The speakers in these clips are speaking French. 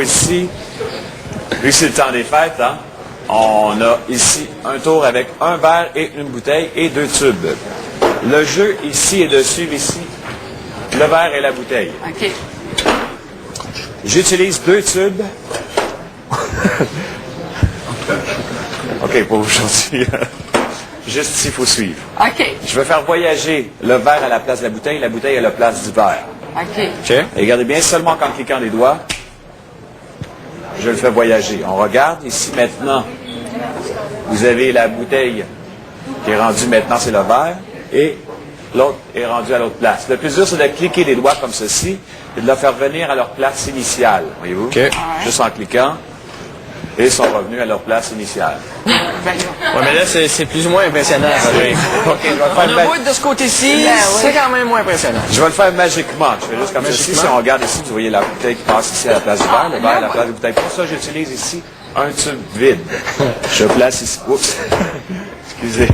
tour ici, vu que c'est le temps des fêtes, hein, on a ici un tour avec un verre et une bouteille et 2 tubes. Le jeu ici est de suivre ici le verre et la bouteille. OK. J'utilise 2 tubes. OK, pour aujourd'hui. Juste ici, il faut suivre. OK. Je vais faire voyager le verre à la place de la bouteille à la place du verre. OK. OK? Et regardez bien, seulement qu'en cliquant les doigts, je le fais voyager. On regarde ici maintenant. Vous avez la bouteille qui est rendue maintenant, c'est le verre, et l'autre est rendu à l'autre place. Le plus dur, c'est de cliquer les doigts comme ceci et de le faire venir à leur place initiale. Voyez-vous? OK. Juste en cliquant. Et ils sont revenus à leur place initiale. Ben, Ouais, mais là, c'est plus ou moins impressionnant. OK, je vais le On faire a beau être de ce côté-ci, Ben, c'est oui. quand même moins impressionnant. Je vais le faire magiquement. Je fais juste comme ceci. Si on regarde ici, vous voyez la bouteille qui passe ici à la place du verre, le verre à la place de la bouteille. Pour ça, j'utilise ici un tube vide. Je place ici. Oups. Excusez.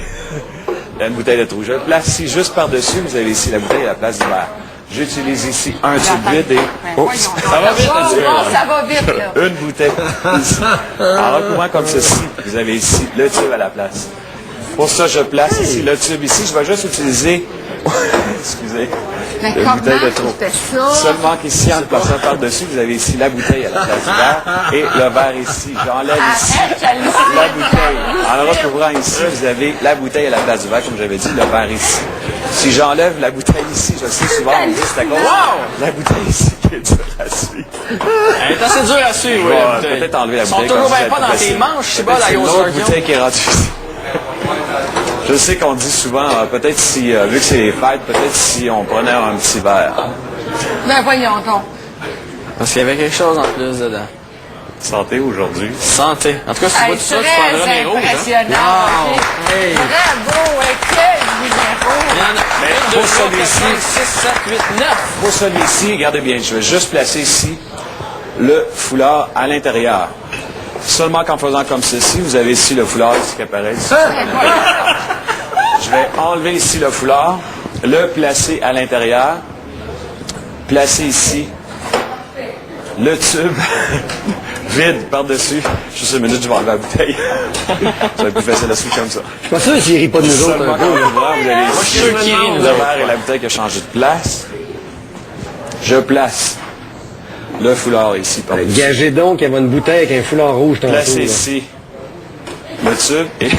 Il y a une bouteille de trou. Je le place ici juste par-dessus. Vous avez ici la bouteille à la place du verre. J'utilise ici un tube vide et... Oups. Ça va vite, là-dessus. ça va vite, là. Une bouteille ici. En recouvrant comme ceci, vous avez ici le tube à la place. Pour ça, je place ici le tube ici. Je vais juste utiliser... Excusez. Mais Une comment bouteille de tu trop. fais ça? Seulement qu'ici, en le passant par-dessus, vous avez ici la bouteille à la place du verre et le verre ici. J'enlève ici la bouteille. En le recouvrant ici, vous avez la bouteille à la place du verre, comme j'avais dit, le verre ici. Si j'enlève la bouteille ici, je sais souvent, on dit c'est à cause de la bouteille ici qui est dure à suivre. Elle est assez dure à suivre, Je oui, la vais bouteille. peut-être enlever la Ils sont bouteille. toujours comme ça, bien pas ça va dans être tes plus manches, je sais pas, la facile. grosse C'est l'autre version. bouteille qui est rendue ici. Je sais qu'on dit souvent, peut-être si, vu que c'est les fêtes, peut-être si on prenait un petit verre. Ben, voyons donc. Parce qu'il y avait quelque chose en plus dedans. Santé aujourd'hui. Santé. En tout cas, si tu vois Hey, tout ça, tu prendras très mes rouges. Hein? impressionnant. Wow. OK. Hey. Bravo, quel Il y numéro. en a Mais 1, 2, pour 3, 4, celui-ci- 5, 6, 7, 8, 9. Pour celui-ci, regardez bien, je vais juste placer ici le foulard à l'intérieur. Seulement qu'en faisant comme ceci, vous avez ici le foulard ici qui apparaît ici. Je vais enlever ici le foulard, le placer à l'intérieur, placer ici le tube vide par-dessus. Juste une minute, je vais enlever la bouteille. Ça va être plus facile à suivre comme ça. Je suis pas sûr s'il rit pas de nous autres Seulement un qu'en peu. ouvrant, vous avez ici sûr qu'il rit, nous le autres. verre et la bouteille qui a changé de place. Je place le foulard ici par-dessus. Gagez donc qu'il y avait une bouteille avec un foulard rouge tantôt. Placez là. ici le tube et je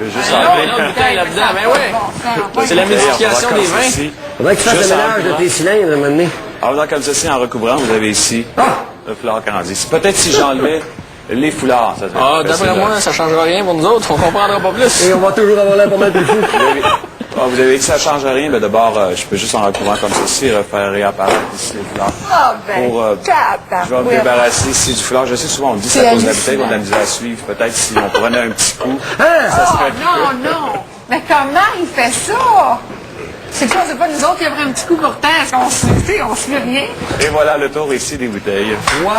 vais juste Ah, enlever. une autre bouteille là-dedans, ben ouais. C'est la multiplication des vins. Faudrait que tu fasses Juste le en ménage de recouvrant. tes cylindres à un moment donné. En faisant comme ceci, en recouvrant, vous avez ici le foulard qui est rendu ici. Peut-être si j'enlevais les foulards, ça serait Ah, plus facile. d'après moi, ça changera rien pour nous autres. On comprendra pas plus. Et on va toujours avoir l'air pas mal plus fou. Vous avez dit que ça ne change rien, mais d'abord, je peux juste en recouvrant comme ceci, refaire réapparaître ici les foulards. Ah, ben, Pour, je vais me débarrasser ici du foulard. Je sais souvent, on dit que c'est à cause de la bouteille qu'on a mis à suivre. Peut-être si on prenait un petit coup, ça serait plus. Non, non. Mais comment il fait ça? C'est quoi, c'est pas nous autres qui avons un petit coup pour terre? Est-ce qu'on se fait rien? Et voilà le tour ici des bouteilles. Wow!